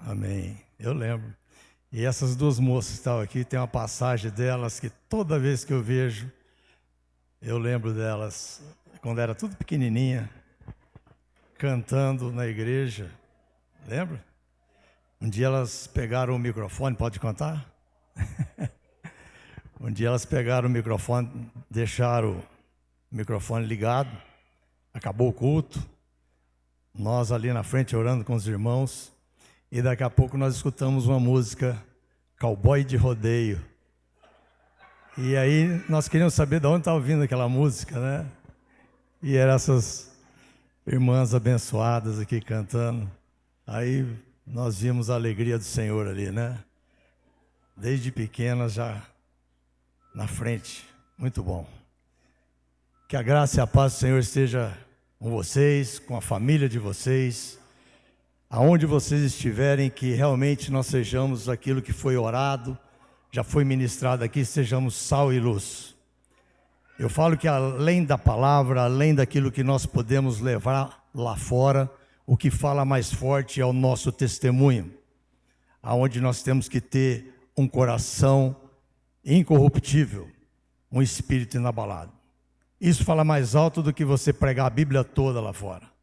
Amém. Eu lembro. E essas duas moças que estavam aqui, tem uma passagem delas que toda vez que eu vejo, eu lembro delas, quando era tudo pequenininha, cantando na igreja. Lembra? Um dia elas pegaram o microfone, pode contar? Um dia elas pegaram o microfone, deixaram o microfone ligado, acabou o culto, nós ali na frente orando com os irmãos, e daqui a pouco nós escutamos uma música, Cowboy de Rodeio. E aí nós queríamos saber de onde estava vindo aquela música, né? E eram essas irmãs abençoadas aqui cantando. Aí nós vimos a alegria do Senhor ali, né? Desde pequenas já na frente. Muito bom. Que a graça e a paz do Senhor esteja com vocês, com a família de vocês, aonde vocês estiverem, que realmente nós sejamos aquilo que foi orado, já foi ministrado aqui, sejamos sal e luz. Eu falo que além da palavra, além daquilo que nós podemos levar lá fora, o que fala mais forte é o nosso testemunho, aonde nós temos que ter um coração incorruptível, um espírito inabalado. Isso fala mais alto do que você pregar a Bíblia toda lá fora.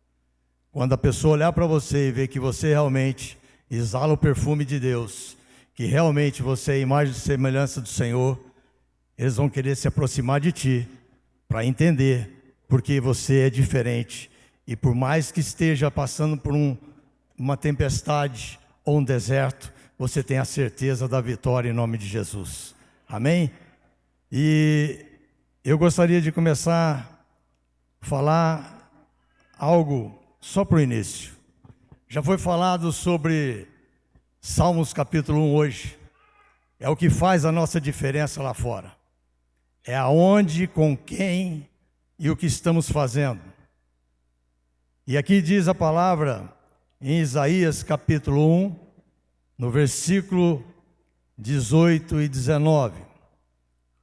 Quando a pessoa olhar para você e ver que você realmente exala o perfume de Deus, que realmente você é a imagem e semelhança do Senhor, eles vão querer se aproximar de ti para entender porque você é diferente. E por mais que esteja passando por uma tempestade ou um deserto, você tem a certeza da vitória em nome de Jesus. Amém? E eu gostaria de começar a falar algo só para o início. Já foi falado sobre Salmos capítulo 1 hoje. É o que faz a nossa diferença lá fora. É aonde, com quem e o que estamos fazendo. E aqui diz a palavra em Isaías capítulo 1, no versículo 18 e 19.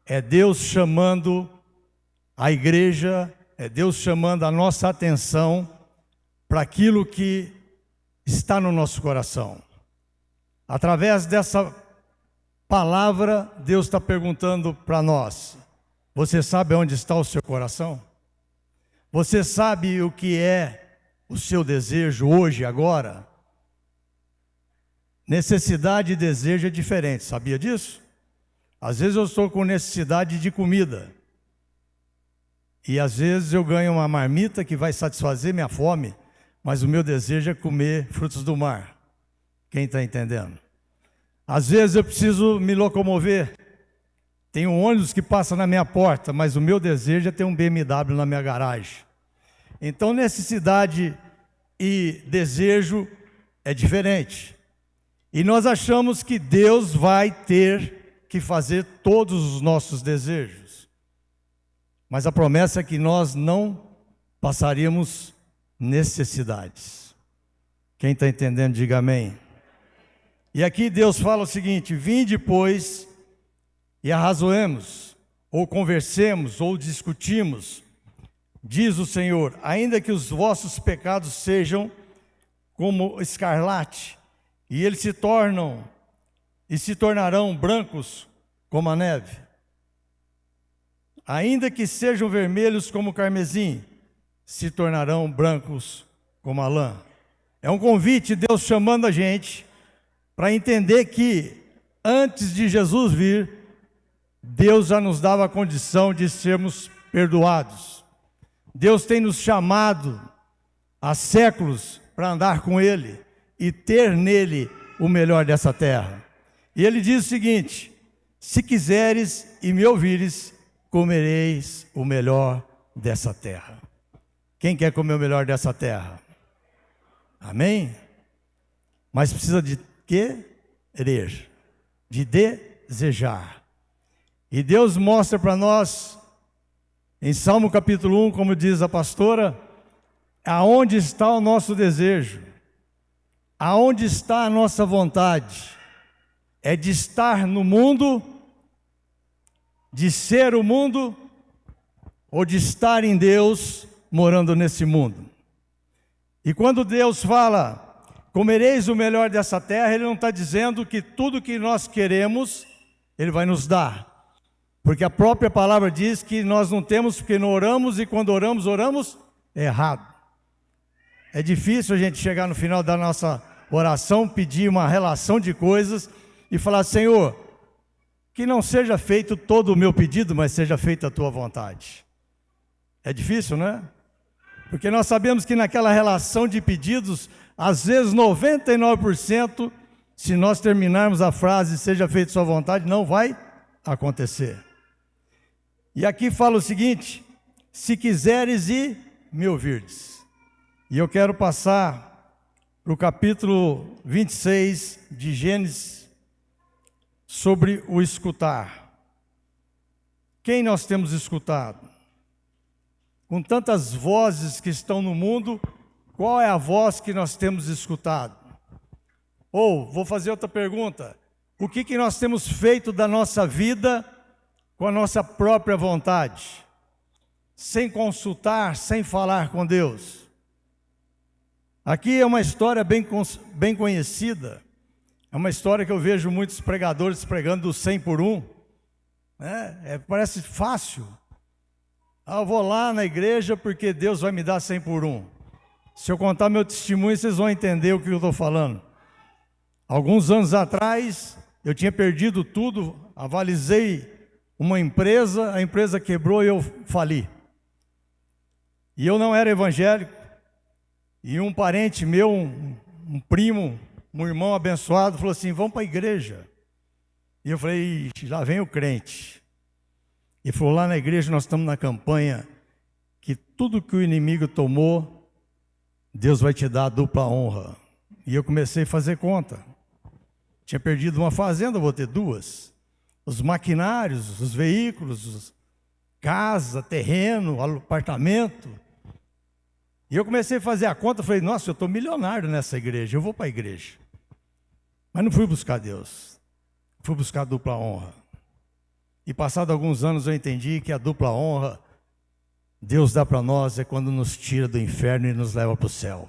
É Deus chamando a igreja, é Deus chamando a nossa atenção para aquilo que está no nosso coração. Através dessa palavra, Deus está perguntando para nós: você sabe onde está o seu coração? Você sabe o que é o seu desejo hoje, agora? Necessidade e desejo é diferente, sabia disso? Às vezes eu estou com necessidade de comida. E às vezes eu ganho uma marmita que vai satisfazer minha fome, mas o meu desejo é comer frutos do mar. Quem está entendendo? Às vezes eu preciso me locomover. Tem um ônibus que passa na minha porta, mas o meu desejo é ter um BMW na minha garagem. Então necessidade e desejo é diferente. E nós achamos que Deus vai ter que fazer todos os nossos desejos. Mas a promessa é que nós não passaríamos necessidades. Quem está entendendo, diga amém. E aqui Deus fala o seguinte: vinde, pois, e arrazoemos, ou conversemos, ou discutimos, diz o Senhor, ainda que os vossos pecados sejam como escarlate, e eles se tornarão brancos como a neve, ainda que sejam vermelhos como o carmesim, se tornarão brancos como a lã. É um convite, Deus chamando a gente para entender que antes de Jesus vir, Deus já nos dava a condição de sermos perdoados. Deus tem nos chamado há séculos para andar com Ele e ter nele o melhor dessa terra. E Ele diz o seguinte: se quiseres e me ouvires, comereis o melhor dessa terra. Quem quer comer o melhor dessa terra? Amém? Mas precisa de querer, de desejar. E Deus mostra para nós, em Salmo capítulo 1, como diz a pastora, aonde está o nosso desejo, aonde está a nossa vontade. É de estar no mundo, de ser o mundo, ou de estar em Deus, morando nesse mundo. E quando Deus fala comereis o melhor dessa terra, ele não está dizendo que tudo que nós queremos, ele vai nos dar. Porque a própria palavra diz que nós não temos porque não oramos, e quando oramos, oramos errado. É difícil a gente chegar no final da nossa oração, pedir uma relação de coisas e falar: Senhor, que não seja feito todo o meu pedido, mas seja feita a tua vontade. É difícil, né? Porque nós sabemos que naquela relação de pedidos, às vezes 99%, se nós terminarmos a frase seja feita a sua vontade, não vai acontecer. E aqui fala o seguinte: se quiseres e me ouvirdes. E eu quero passar para o capítulo 26 de Gênesis, sobre o escutar. Quem nós temos escutado? Com tantas vozes que estão no mundo, qual é a voz que nós temos escutado? Ou, vou fazer outra pergunta: o que nós temos feito da nossa vida com a nossa própria vontade? Sem consultar, sem falar com Deus. Aqui é uma história bem conhecida. É uma história que eu vejo muitos pregadores pregando do 100 por 1. Parece fácil. Eu vou lá na igreja porque Deus vai me dar 100 por 1. Se eu contar meu testemunho, vocês vão entender o que eu estou falando. Alguns anos atrás, eu tinha perdido tudo, avalizei uma empresa, a empresa quebrou e eu fali. E eu não era evangélico. E um parente meu, um primo, um irmão abençoado, falou assim: vamos para a igreja. E eu falei: lá vem o crente. E falou: lá na igreja nós estamos na campanha que tudo que o inimigo tomou, Deus vai te dar a dupla honra. E eu comecei a fazer conta. Tinha perdido uma fazenda, vou ter duas. Os maquinários, os veículos, casa, terreno, apartamento. E eu comecei a fazer a conta, falei: nossa, eu estou milionário nessa igreja, eu vou para a igreja. Mas não fui buscar Deus, fui buscar a dupla honra. E passado alguns anos eu entendi que a dupla honra, Deus dá para nós é quando nos tira do inferno e nos leva para o céu.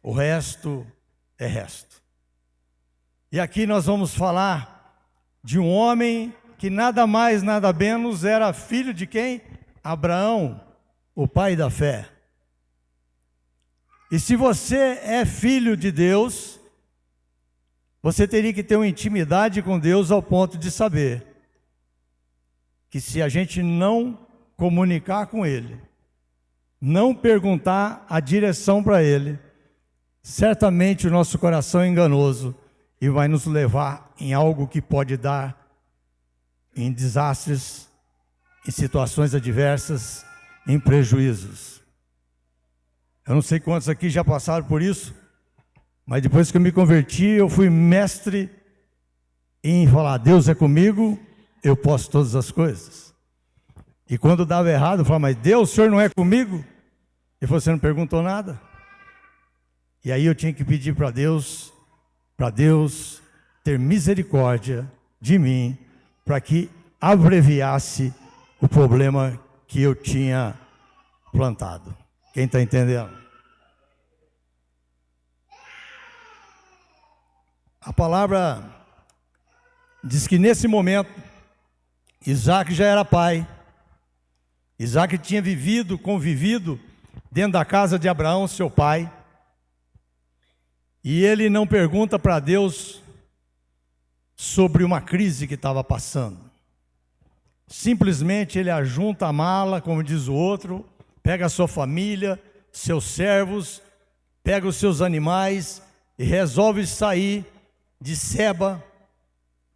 O resto é resto. E aqui nós vamos falar de um homem que nada mais, nada menos era filho de quem? Abraão, o pai da fé. E se você é filho de Deus, você teria que ter uma intimidade com Deus ao ponto de saber que se a gente não comunicar com Ele, não perguntar a direção para Ele, certamente o nosso coração é enganoso e vai nos levar em algo que pode dar em desastres, em situações adversas, em prejuízos. Eu não sei quantos aqui já passaram por isso, mas depois que eu me converti, eu fui mestre em falar: Deus é comigo, eu posso todas as coisas. E quando dava errado, eu falava: mas Deus, o Senhor não é comigo? Ele falou: você não perguntou nada. E aí eu tinha que pedir para Deus ter misericórdia de mim, para que abreviasse o problema que eu tinha plantado. Quem está entendendo? A palavra diz que nesse momento, Isaac já era pai. Isaac tinha convivido dentro da casa de Abraão, seu pai. E ele não pergunta para Deus sobre uma crise que estava passando. Simplesmente ele ajunta a mala, como diz o outro, pega a sua família, seus servos, pega os seus animais e resolve sair de Seba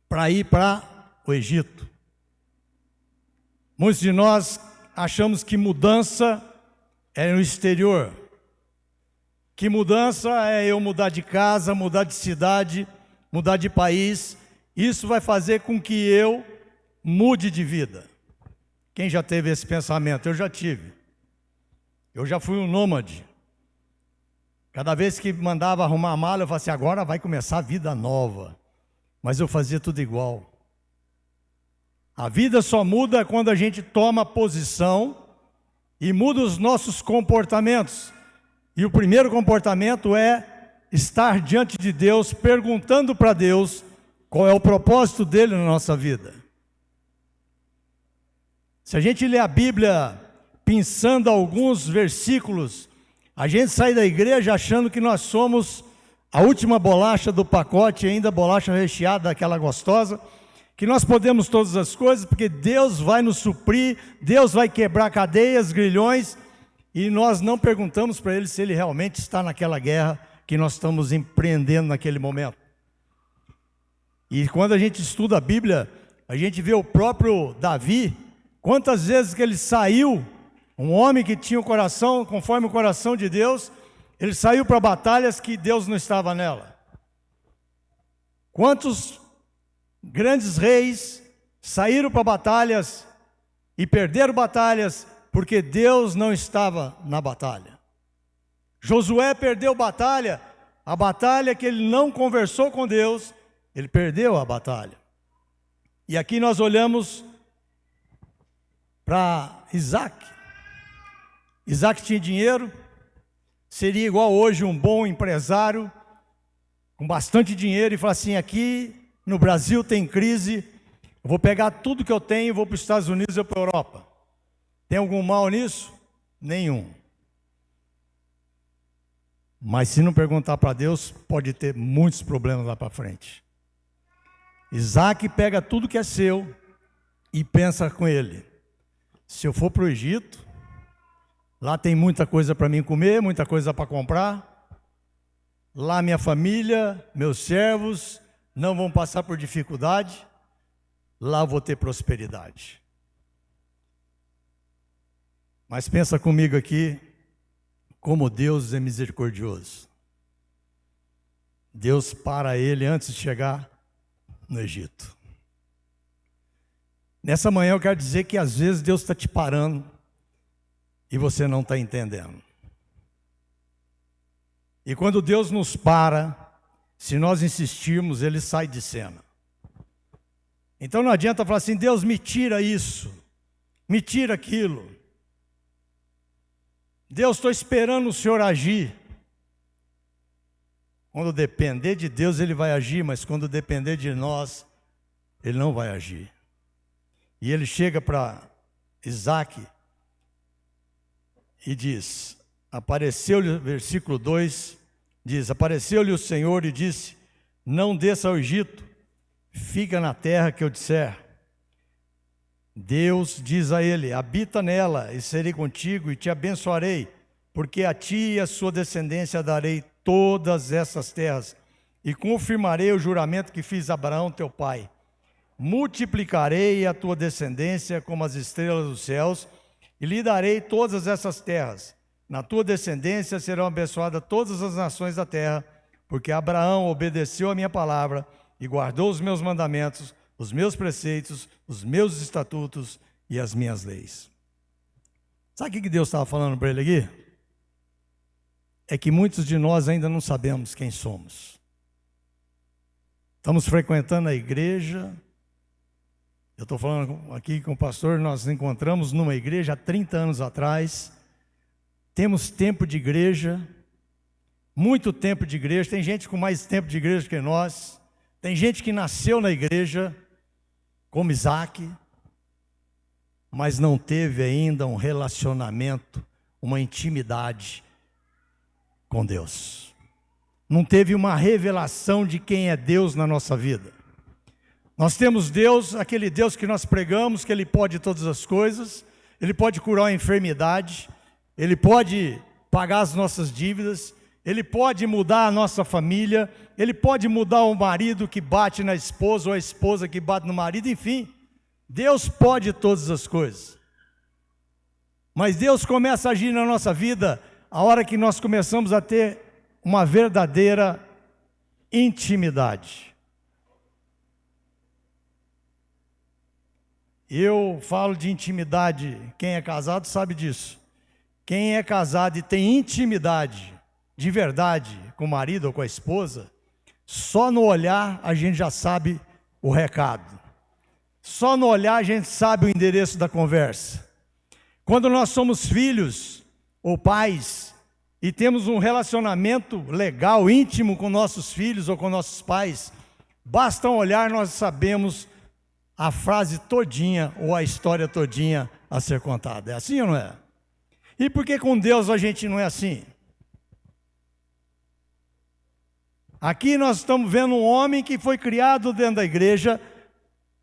para ir para o Egito. Muitos de nós achamos que mudança é no exterior. Que mudança é eu mudar de casa, mudar de cidade, mudar de país. Isso vai fazer com que eu mude de vida. Quem já teve esse pensamento? Eu já tive. Eu já fui um nômade. Cada vez que mandava arrumar a mala, eu falava assim: agora vai começar a vida nova. Mas eu fazia tudo igual. A vida só muda quando a gente toma posição e muda os nossos comportamentos. E o primeiro comportamento é estar diante de Deus, perguntando para Deus qual é o propósito dele na nossa vida. Se a gente lê a Bíblia pensando alguns versículos, a gente sai da igreja achando que nós somos a última bolacha do pacote, ainda bolacha recheada, daquela gostosa, que nós podemos todas as coisas, porque Deus vai nos suprir, Deus vai quebrar cadeias, grilhões, e nós não perguntamos para Ele se Ele realmente está naquela guerra que nós estamos empreendendo naquele momento. E quando a gente estuda a Bíblia, a gente vê o próprio Davi, quantas vezes que ele saiu, um homem que tinha o coração, conforme o coração de Deus, ele saiu para batalhas que Deus não estava nela. Quantos grandes reis saíram para batalhas e perderam batalhas porque Deus não estava na batalha. Josué perdeu a batalha que ele não conversou com Deus, ele perdeu a batalha. E aqui nós olhamos para Isaac. Isaac tinha dinheiro, seria igual hoje um bom empresário, com bastante dinheiro, e falar assim: aqui no Brasil tem crise, eu vou pegar tudo que eu tenho e vou para os Estados Unidos ou para a Europa. Tem algum mal nisso? Nenhum. Mas se não perguntar para Deus, pode ter muitos problemas lá para frente. Isaac pega tudo que é seu e pensa com ele: se eu for para o Egito, lá tem muita coisa para mim comer, muita coisa para comprar. Lá minha família, meus servos não vão passar por dificuldade. Lá eu vou ter prosperidade. Mas pensa comigo aqui, como Deus é misericordioso. Deus para ele antes de chegar no Egito. Nessa manhã eu quero dizer que às vezes Deus está te parando e você não está entendendo. E quando Deus nos para, se nós insistirmos, Ele sai de cena. Então não adianta falar assim: Deus, me tira isso, me tira aquilo. Deus, estou esperando o Senhor agir. Quando depender de Deus, Ele vai agir, mas quando depender de nós, Ele não vai agir. E ele chega para Isaac e diz, apareceu-lhe, versículo 2, diz: apareceu-lhe o Senhor e disse: não desça ao Egito, fica na terra que eu disser. Deus diz a ele: habita nela e serei contigo e te abençoarei, porque a ti e a sua descendência darei todas essas terras e confirmarei o juramento que fiz a Abraão teu pai. Multiplicarei a tua descendência como as estrelas dos céus e lhe darei todas essas terras. Na tua descendência serão abençoadas todas as nações da terra, porque Abraão obedeceu a minha palavra e guardou os meus mandamentos, os meus preceitos, os meus estatutos e as minhas leis. Sabe o que Deus estava falando para ele aqui? É que muitos de nós ainda não sabemos quem somos. Estamos frequentando a igreja. Eu estou falando aqui com o pastor, nós nos encontramos numa igreja há 30 anos atrás. Temos tempo de igreja, muito tempo de igreja. Tem gente com mais tempo de igreja que nós. Tem gente que nasceu na igreja, como Isaac, mas não teve ainda um relacionamento, uma intimidade com Deus. Não teve uma revelação de quem é Deus na nossa vida. Nós temos Deus, aquele Deus que nós pregamos, que Ele pode todas as coisas, Ele pode curar a enfermidade, Ele pode pagar as nossas dívidas, Ele pode mudar a nossa família, Ele pode mudar o marido que bate na esposa ou a esposa que bate no marido, enfim. Deus pode todas as coisas. Mas Deus começa a agir na nossa vida a hora que nós começamos a ter uma verdadeira intimidade. Eu falo de intimidade, quem é casado sabe disso. Quem é casado e tem intimidade de verdade com o marido ou com a esposa, só no olhar a gente já sabe o recado. Só no olhar a gente sabe o endereço da conversa. Quando nós somos filhos ou pais e temos um relacionamento legal, íntimo com nossos filhos ou com nossos pais, basta um olhar, nós sabemos a frase todinha ou a história todinha a ser contada. É assim ou não é? E por que com Deus a gente não é assim? Aqui nós estamos vendo um homem que foi criado dentro da igreja,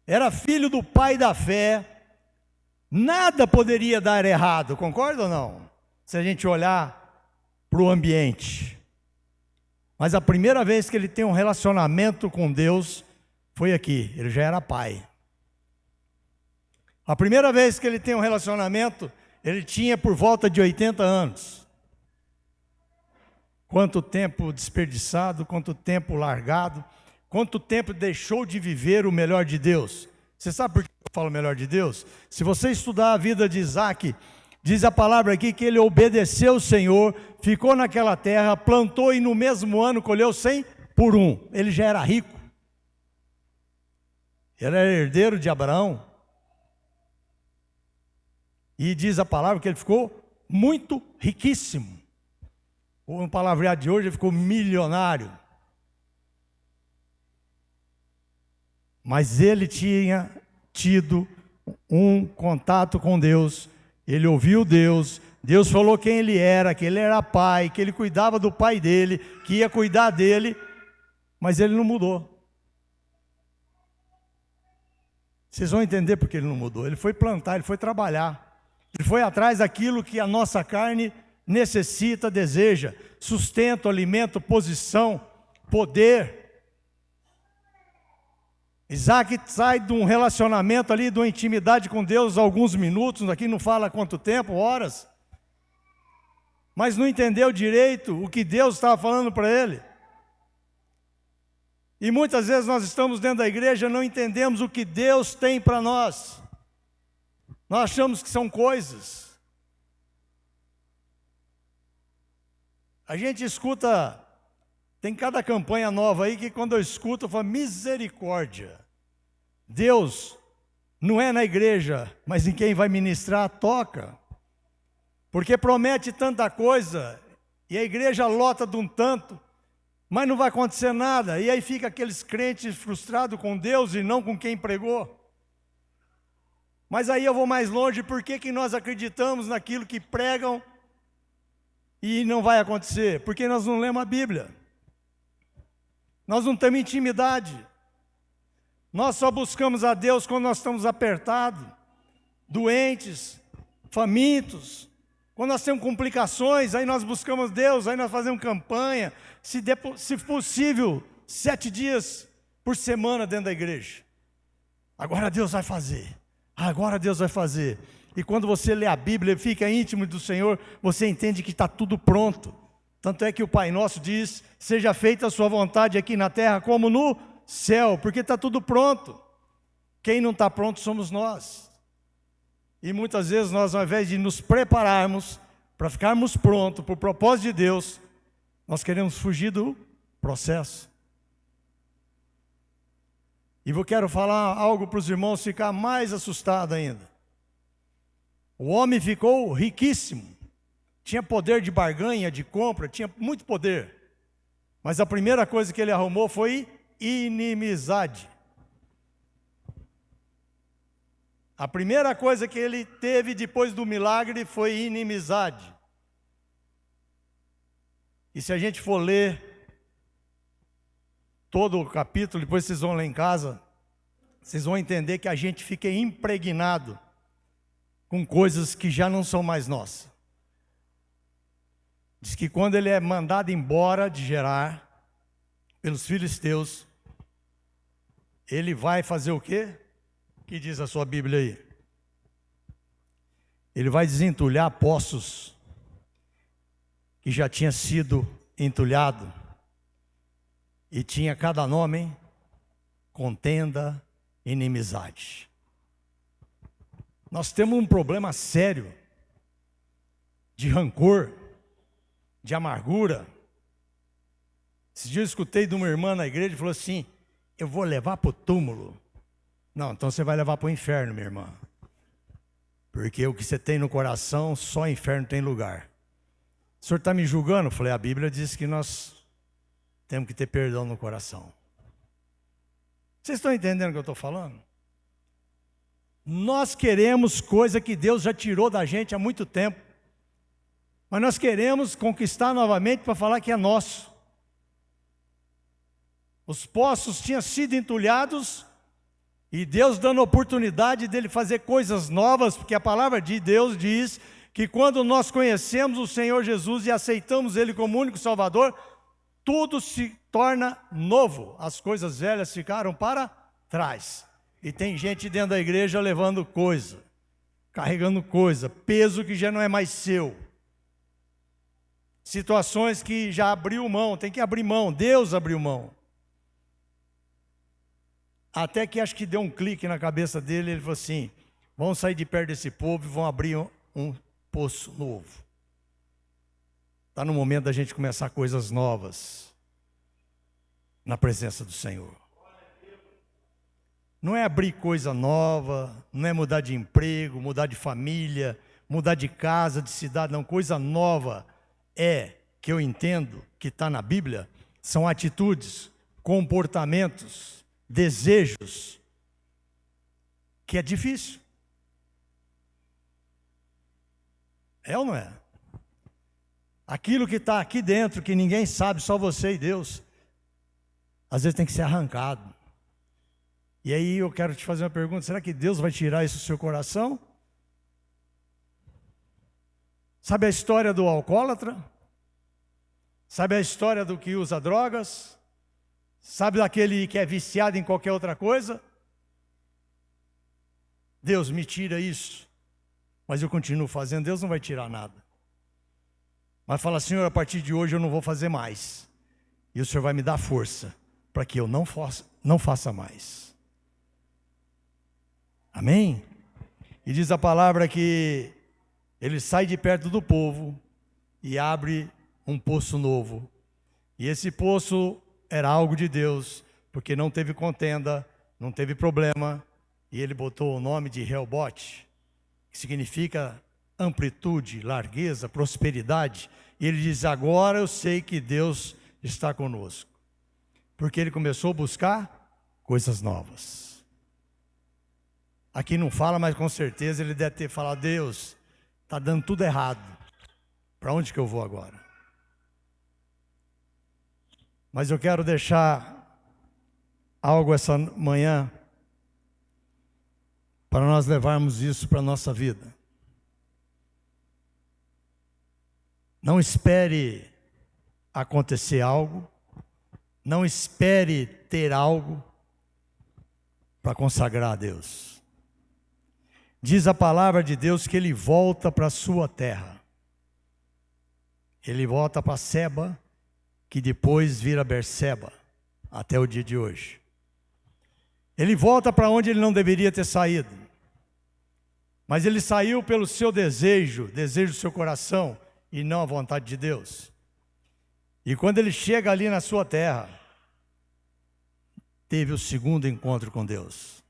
era filho do pai da fé, nada poderia dar errado, concorda ou não? Se a gente olhar para o ambiente. Mas a primeira vez que ele tem um relacionamento com Deus foi aqui, ele já era pai. A primeira vez que ele tem um relacionamento, ele tinha por volta de 80 anos. Quanto tempo desperdiçado, quanto tempo largado, quanto tempo deixou de viver o melhor de Deus. Você sabe por que eu falo melhor de Deus? Se você estudar a vida de Isaac, diz a palavra aqui que ele obedeceu o Senhor, ficou naquela terra, plantou e no mesmo ano colheu 100 por 1. Ele já era rico. Ele era herdeiro de Abraão. E diz a palavra que ele ficou muito riquíssimo. Ou no palavreado de hoje ele ficou milionário. Mas ele tinha tido um contato com Deus. Ele ouviu Deus, Deus falou quem ele era, que ele era pai, que ele cuidava do pai dele, que ia cuidar dele, mas ele não mudou. Vocês vão entender porque ele não mudou. Ele foi plantar, ele foi trabalhar, ele foi atrás daquilo que a nossa carne necessita, deseja: sustento, alimento, posição, poder. Isaac sai de um relacionamento ali, de uma intimidade com Deus, alguns minutos, aqui não fala quanto tempo, horas, mas não entendeu direito o que Deus estava falando para ele. E muitas vezes nós estamos dentro da igreja, não entendemos o que Deus tem para nós. Nós achamos que são coisas. A gente escuta, tem cada campanha nova aí que quando eu escuto eu falo: misericórdia. Deus não é na igreja, mas em quem vai ministrar, toca. Porque promete tanta coisa, e a igreja lota de um tanto, mas não vai acontecer nada. E aí fica aqueles crentes frustrados com Deus e não com quem pregou. Mas aí eu vou mais longe: por que nós acreditamos naquilo que pregam e não vai acontecer? Porque nós não lemos a Bíblia. Nós não temos intimidade. Nós só buscamos a Deus quando nós estamos apertados, doentes, famintos. Quando nós temos complicações, aí nós buscamos Deus, aí nós fazemos campanha, se possível, 7 dias por semana dentro da igreja. Agora Deus vai fazer, agora Deus vai fazer. E quando você lê a Bíblia e fica íntimo do Senhor, você entende que está tudo pronto. Tanto é que o Pai Nosso diz: seja feita a sua vontade aqui na terra como no céu, porque está tudo pronto. Quem não está pronto somos nós. E muitas vezes nós, ao invés de nos prepararmos para ficarmos prontos para o propósito de Deus, nós queremos fugir do processo. E eu quero falar algo para os irmãos ficar mais assustados ainda. O homem ficou riquíssimo, tinha poder de barganha, de compra, tinha muito poder. Mas a primeira coisa que ele arrumou foi inimizade. A primeira coisa que ele teve depois do milagre foi inimizade. E se a gente for ler todo o capítulo, depois vocês vão ler em casa, vocês vão entender que a gente fica impregnado com coisas que já não são mais nossas. Diz que quando ele é mandado embora de Gerar, pelos filisteus, ele vai fazer o quê? O que diz a sua Bíblia aí? Ele vai desentulhar poços que já tinha sido entulhado, e tinha cada nome, hein? Contenda, inimizade. Nós temos um problema sério de rancor, de amargura. Esse dia eu escutei de uma irmã na igreja e falou assim: eu vou levar para o túmulo. Não, então você vai levar para o inferno, minha irmã. Porque o que você tem no coração, só o inferno tem lugar. O senhor está me julgando? Eu falei, a Bíblia diz que nós temos que ter perdão no coração. Vocês estão entendendo o que eu estou falando? Nós queremos coisa que Deus já tirou da gente há muito tempo. Mas nós queremos conquistar novamente para falar que é nosso. Os poços tinham sido entulhados e Deus dando oportunidade dele fazer coisas novas, porque a palavra de Deus diz que quando nós conhecemos o Senhor Jesus e aceitamos Ele como único Salvador, tudo se torna novo. As coisas velhas ficaram para trás. E tem gente dentro da igreja levando coisa, carregando coisa, peso que já não é mais seu. Situações que já abriu mão, tem que abrir mão, Deus abriu mão. Até que acho que deu um clique na cabeça dele, ele falou assim, vamos sair de perto desse povo e vão abrir um poço novo. Está no momento da gente começar coisas novas na presença do Senhor. Não é abrir coisa nova, não é mudar de emprego, mudar de família, mudar de casa, de cidade, não. Coisa nova é, que eu entendo que está na Bíblia, são atitudes, comportamentos, desejos, que é difícil. É ou não é? Aquilo que está aqui dentro, que ninguém sabe, só você e Deus, às vezes tem que ser arrancado. E aí eu quero te fazer uma pergunta, será que Deus vai tirar isso do seu coração? Sabe a história do alcoólatra? Sabe a história do que usa drogas? Sabe daquele que é viciado em qualquer outra coisa? Deus me tira isso, mas eu continuo fazendo. Deus não vai tirar nada. Mas fala, Senhor, a partir de hoje eu não vou fazer mais. E o Senhor vai me dar força para que eu não faça mais. Amém? E diz a palavra que ele sai de perto do povo e abre um poço novo. E esse poço era algo de Deus, porque não teve contenda, não teve problema. E ele botou o nome de Rehobote, que significa amplitude, largueza, prosperidade. E ele diz, agora eu sei que Deus está conosco. Porque ele começou a buscar coisas novas. Aqui não fala, mas com certeza ele deve ter falado, Deus, está dando tudo errado. Para onde que eu vou agora? Mas eu quero deixar algo essa manhã, para nós levarmos isso para a nossa vida. Não espere acontecer algo, não espere ter algo para consagrar a Deus. Diz a palavra de Deus que ele volta para a sua terra. Ele volta para Seba, que depois vira Berseba, até o dia de hoje. Ele volta para onde ele não deveria ter saído. Mas ele saiu pelo seu desejo do seu coração, e não a vontade de Deus. E quando ele chega ali na sua terra, teve o segundo encontro com Deus.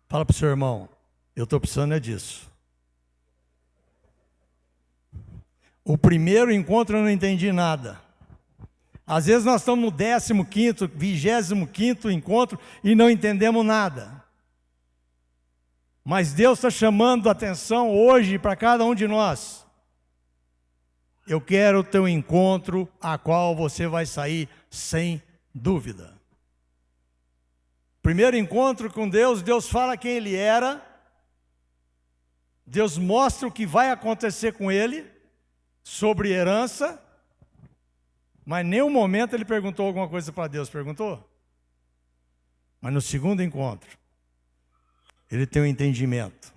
Fala para o seu irmão, eu estou precisando disso. O primeiro encontro eu não entendi nada. Às vezes nós estamos no 15º, 25º encontro e não entendemos nada. Mas Deus está chamando a atenção hoje para cada um de nós. Eu quero o teu encontro, a qual você vai sair sem dúvida. Primeiro encontro com Deus, Deus fala quem Ele era. Deus mostra o que vai acontecer com Ele, sobre herança. Mas em nenhum momento Ele perguntou alguma coisa para Deus, perguntou? Mas no segundo encontro, Ele tem um entendimento.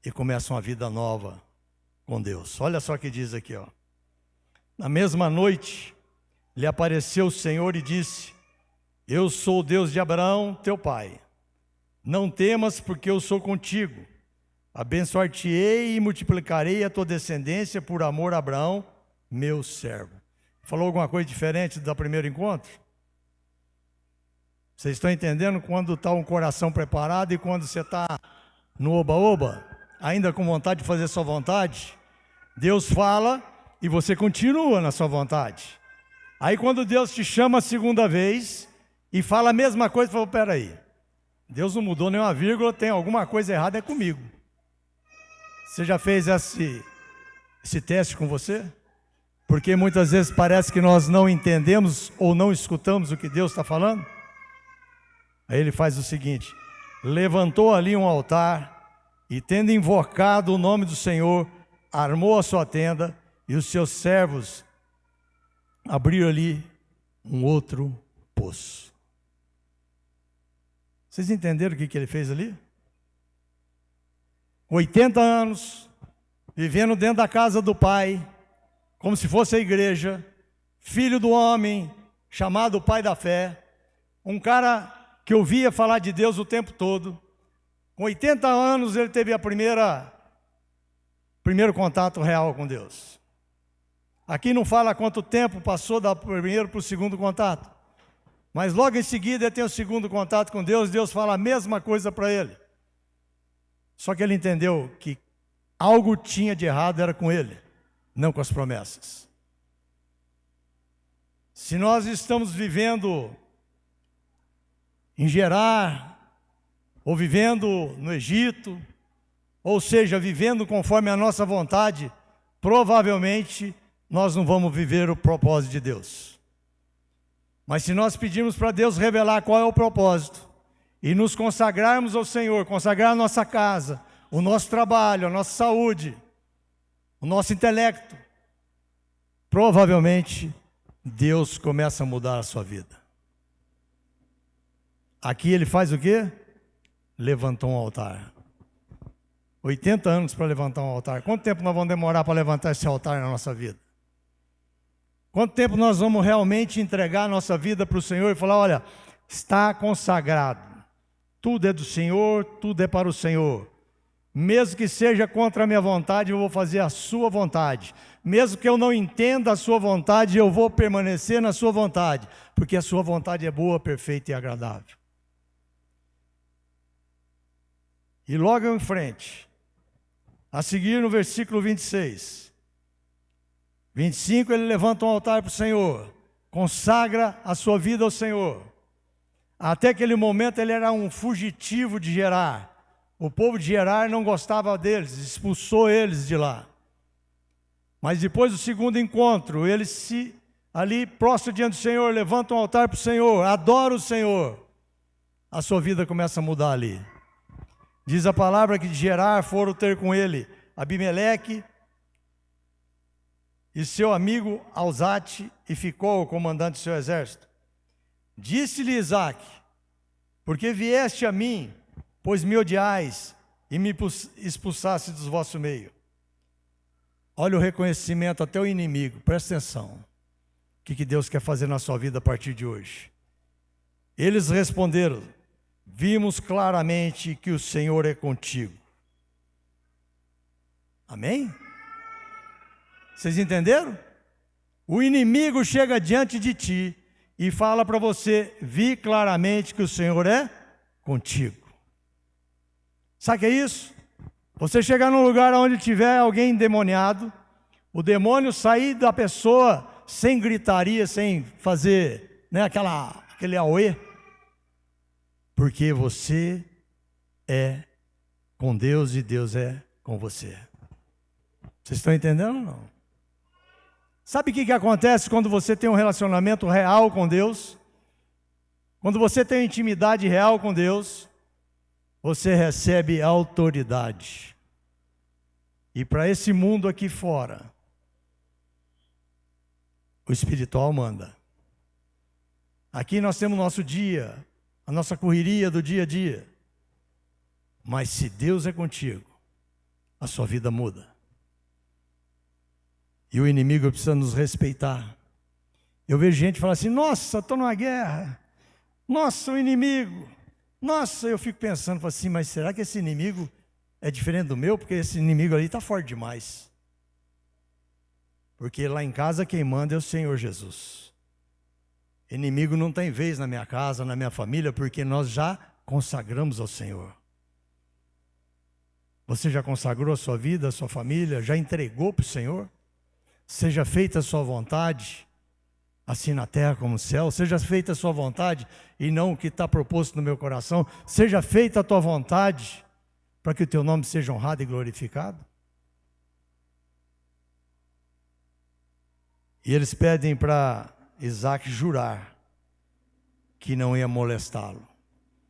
E começa uma vida nova com Deus. Olha só o que diz aqui, ó. Na mesma noite, lhe apareceu o Senhor e disse, eu sou o Deus de Abraão, teu pai. Não temas, porque eu sou contigo. Abençoar-te-ei e multiplicarei a tua descendência por amor a Abraão, meu servo. Falou alguma coisa diferente do primeiro encontro? Vocês estão entendendo quando está um coração preparado e quando você está no oba-oba? Ainda com vontade de fazer sua vontade? Deus fala e você continua na sua vontade. Aí quando Deus te chama a segunda vez e fala a mesma coisa, você fala, peraí, Deus não mudou nenhuma vírgula, tem alguma coisa errada, é comigo. Você já fez esse teste com você? Porque muitas vezes parece que nós não entendemos ou não escutamos o que Deus está falando. Aí ele faz o seguinte, levantou ali um altar e tendo invocado o nome do Senhor, armou a sua tenda e os seus servos abriram ali um outro poço. Vocês entenderam o que ele fez ali? 80 anos, vivendo dentro da casa do Pai, como se fosse a igreja, filho do homem, chamado Pai da Fé, um cara que ouvia falar de Deus o tempo todo. Com 80 anos ele teve primeiro contato real com Deus. Aqui não fala quanto tempo passou do primeiro para o segundo contato, mas logo em seguida ele tem o segundo contato com Deus, Deus fala a mesma coisa para ele. Só que ele entendeu que algo tinha de errado, era com ele, não com as promessas. Se nós estamos vivendo em Gerar, ou vivendo no Egito, ou seja, vivendo conforme a nossa vontade, provavelmente nós não vamos viver o propósito de Deus. Mas se nós pedirmos para Deus revelar qual é o propósito, e nos consagrarmos ao Senhor, consagrar a nossa casa, o nosso trabalho, a nossa saúde, o nosso intelecto, provavelmente Deus começa a mudar a sua vida. Aqui ele faz o quê? Levantou um altar. 80 anos para levantar um altar. Quanto tempo nós vamos demorar para levantar esse altar na nossa vida? Quanto tempo nós vamos realmente entregar a nossa vida para o Senhor e falar, olha, está consagrado. Tudo é do Senhor, tudo é para o Senhor. Mesmo que seja contra a minha vontade, eu vou fazer a sua vontade. Mesmo que eu não entenda a sua vontade, eu vou permanecer na sua vontade. Porque a sua vontade é boa, perfeita e agradável. E logo em frente, a seguir no versículo 26, 25, ele levanta um altar para o Senhor, consagra a sua vida ao Senhor. Até aquele momento ele era um fugitivo de Gerar. O povo de Gerar não gostava deles, expulsou eles de lá. Mas depois do segundo encontro, ele ali prostra diante do Senhor, levanta um altar para o Senhor, adora o Senhor. A sua vida começa a mudar ali. Diz a palavra que de Gerar foram ter com ele Abimeleque e seu amigo Alzate, e ficou o comandante do seu exército. Disse-lhe Isaac, porque vieste a mim, pois me odiais e me expulsaste dos vosso meio. Olha o reconhecimento até o inimigo, presta atenção. O que Deus quer fazer na sua vida a partir de hoje? Eles responderam, vimos claramente que o Senhor é contigo. Amém? Vocês entenderam? O inimigo chega diante de ti e fala para você, vi claramente que o Senhor é contigo. Sabe o que é isso? Você chegar num lugar onde tiver alguém endemoniado, o demônio sair da pessoa sem gritaria, sem fazer aquele auê, porque você é com Deus e Deus é com você. Vocês estão entendendo ou não? Sabe o que acontece quando você tem um relacionamento real com Deus? Quando você tem intimidade real com Deus, você recebe autoridade. E para esse mundo aqui fora, o espiritual manda. Aqui nós temos o nosso dia, a nossa correria do dia a dia. Mas se Deus é contigo, a sua vida muda. E o inimigo precisa nos respeitar. Eu vejo gente falar assim, nossa, estou numa guerra. Nossa, o inimigo. Nossa, eu fico pensando assim, mas será que esse inimigo é diferente do meu? Porque esse inimigo ali está forte demais. Porque lá em casa quem manda é o Senhor Jesus. Inimigo não tem vez na minha casa, na minha família, porque nós já consagramos ao Senhor. Você já consagrou a sua vida, a sua família? Já entregou para o Senhor? seja feita a sua vontade, assim na terra como no céu. Seja feita a sua vontade e não o que está proposto no meu coração. Seja feita a tua vontade, para que o teu nome seja honrado e glorificado. E eles pedem para Isaac jurar que não ia molestá-lo.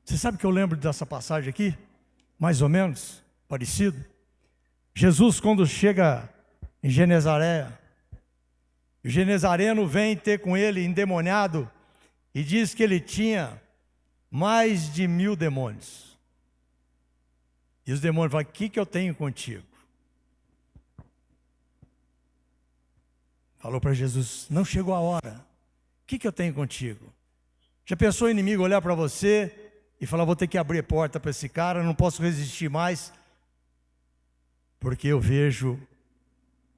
Você sabe que eu lembro dessa passagem aqui? Mais ou menos, parecido. Jesus, quando chega em Genezaré, o genezareno vem ter com ele endemoniado e diz que ele tinha mais de 1000 demônios. E os demônios falam: o que eu tenho contigo? Falou para Jesus: não chegou a hora. O que eu tenho contigo? Já pensou o inimigo olhar para você e falar: vou ter que abrir a porta para esse cara, não posso resistir mais, porque eu vejo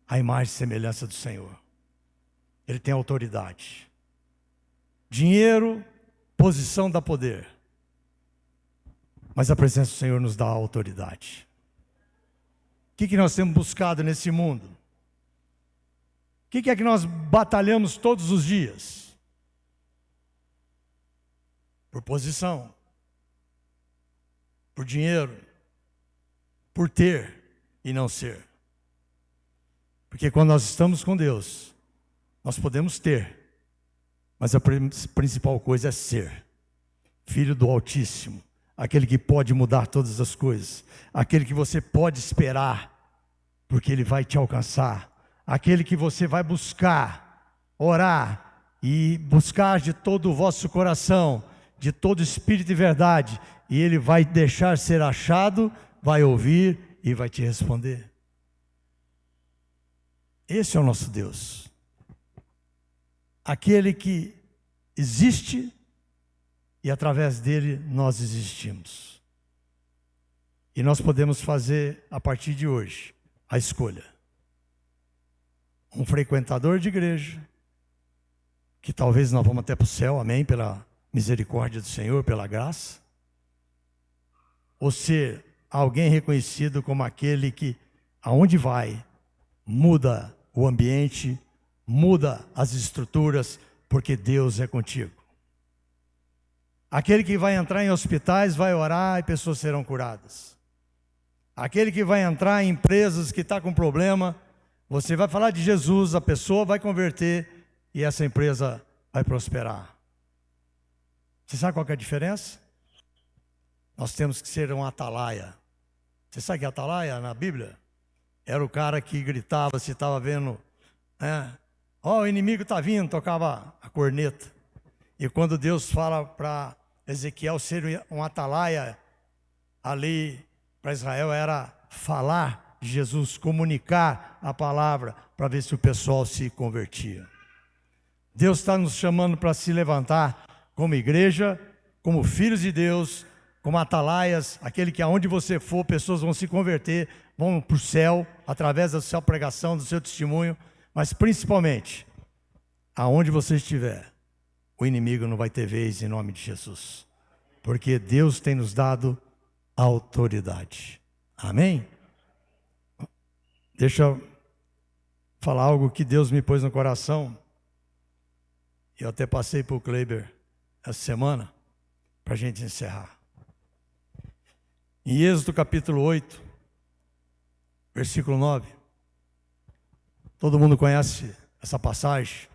a imagem e semelhança do Senhor. Ele tem autoridade. Dinheiro, posição dá poder, mas a presença do Senhor nos dá autoridade. O que nós temos buscado nesse mundo? O que é que nós batalhamos todos os dias? Por posição, por dinheiro, por ter e não ser. Porque quando nós estamos com Deus, nós podemos ter, mas a principal coisa é ser filho do Altíssimo, aquele que pode mudar todas as coisas, aquele que você pode esperar, porque Ele vai te alcançar, aquele que você vai buscar, orar e buscar de todo o vosso coração, de todo espírito e verdade, e Ele vai deixar ser achado, vai ouvir e vai te responder. Esse é o nosso Deus, aquele que existe e através dele nós existimos. E nós podemos fazer a partir de hoje a escolha. Um frequentador de igreja, que talvez nós vamos até para o céu, amém, pela misericórdia do Senhor, pela graça. Ou ser alguém reconhecido como aquele que, aonde vai, muda o ambiente, muda as estruturas, porque Deus é contigo. Aquele que vai entrar em hospitais, vai orar e pessoas serão curadas. Aquele que vai entrar em empresas que está com problema, você vai falar de Jesus, a pessoa vai converter e essa empresa vai prosperar. Você sabe qual que é a diferença? Nós temos que ser um atalaia. Você sabe que atalaia na Bíblia? Era o cara que gritava se estava vendo, o inimigo está vindo, tocava a corneta. E quando Deus fala para Ezequiel ser um atalaia ali para Israel, era falar de Jesus, comunicar a palavra para ver se o pessoal se convertia. Deus está nos chamando para se levantar como igreja, como filhos de Deus, como atalaias, aquele que aonde você for, pessoas vão se converter, vão para o céu, através da sua pregação, do seu testemunho, mas principalmente, aonde você estiver, o inimigo não vai ter vez em nome de Jesus, porque Deus tem nos dado autoridade. Amém? Deixa eu falar algo que Deus me pôs no coração. Eu até passei para o Kleber essa semana, para a gente encerrar. Em Êxodo capítulo 8, versículo 9. Todo mundo conhece essa passagem.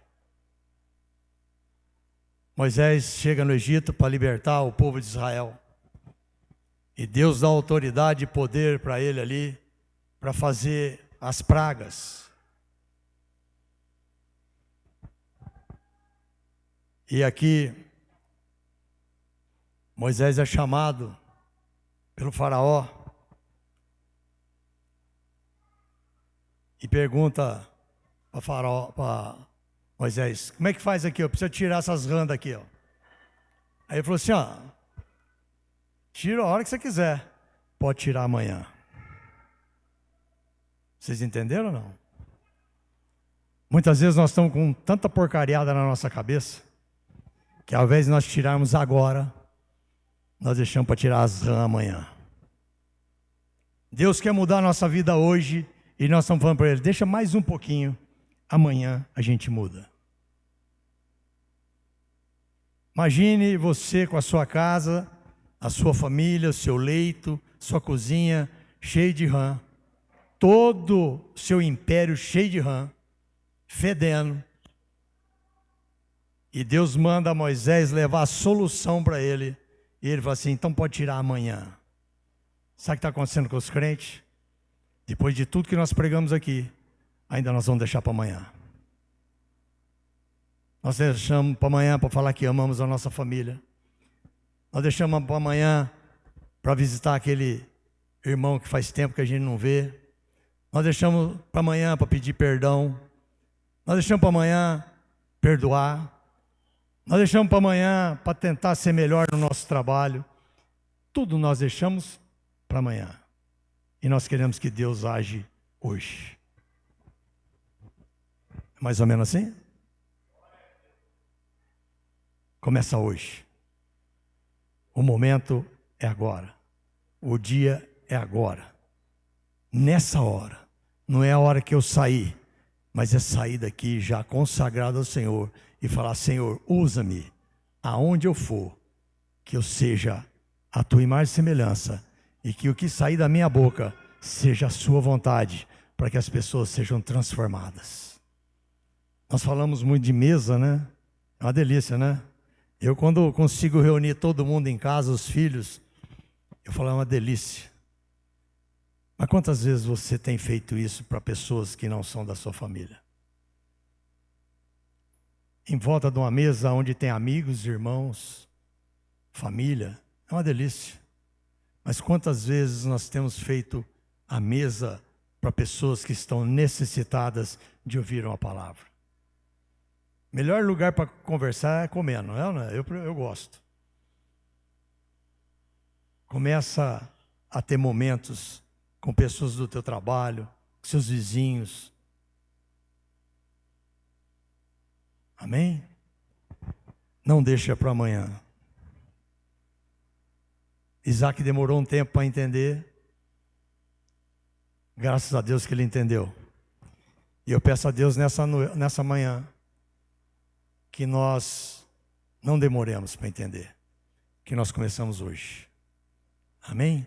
Moisés chega no Egito para libertar o povo de Israel. E Deus dá autoridade e poder para ele ali, para fazer as pragas. E aqui, Moisés é chamado pelo faraó e pergunta para faraó, para Moisés: como é que faz aqui? Eu preciso tirar essas rãs daqui. Ó. Aí ele falou assim: tira a hora que você quiser, pode tirar amanhã. Vocês entenderam ou não? Muitas vezes nós estamos com tanta porcariada na nossa cabeça, que ao invés de nós tirarmos agora, nós deixamos para tirar as rãs amanhã. Deus quer mudar a nossa vida hoje, e nós estamos falando para Ele: deixa mais um pouquinho, amanhã a gente muda. Imagine você com a sua casa, a sua família, o seu leito, sua cozinha cheio de rã, todo o seu império cheio de rã, fedendo. E Deus manda Moisés levar a solução para ele. E ele fala assim, então pode tirar amanhã. Sabe o que está acontecendo com os crentes? Depois de tudo que nós pregamos aqui, ainda nós vamos deixar para amanhã. Nós deixamos para amanhã para falar que amamos a nossa família. Nós deixamos para amanhã para visitar aquele irmão que faz tempo que a gente não vê. Nós deixamos para amanhã para pedir perdão. Nós deixamos para amanhã perdoar. Nós deixamos para amanhã para tentar ser melhor no nosso trabalho. Tudo nós deixamos para amanhã. E nós queremos que Deus age hoje. É mais ou menos assim? Começa hoje. O momento é agora. O dia é agora. Nessa hora. Não é a hora que eu sair, mas é sair daqui já consagrado ao Senhor e falar, Senhor, usa-me aonde eu for, que eu seja a tua imagem e semelhança e que o que sair da minha boca seja a sua vontade, para que as pessoas sejam transformadas. Nós falamos muito de mesa, né? É uma delícia, né? Eu, quando consigo reunir todo mundo em casa, os filhos, eu falo, é uma delícia. Mas quantas vezes você tem feito isso para pessoas que não são da sua família? Em volta de uma mesa onde tem amigos, irmãos, família, é uma delícia. Mas quantas vezes nós temos feito a mesa para pessoas que estão necessitadas de ouvir uma palavra? Melhor lugar para conversar é comendo, não é? Eu gosto. Começa a ter momentos com pessoas do teu trabalho, com seus vizinhos. Amém? Não deixa para amanhã. Isaac demorou um tempo para entender. Graças a Deus que ele entendeu. E eu peço a Deus nessa manhã que nós não demoremos para entender, que nós começamos hoje. Amém?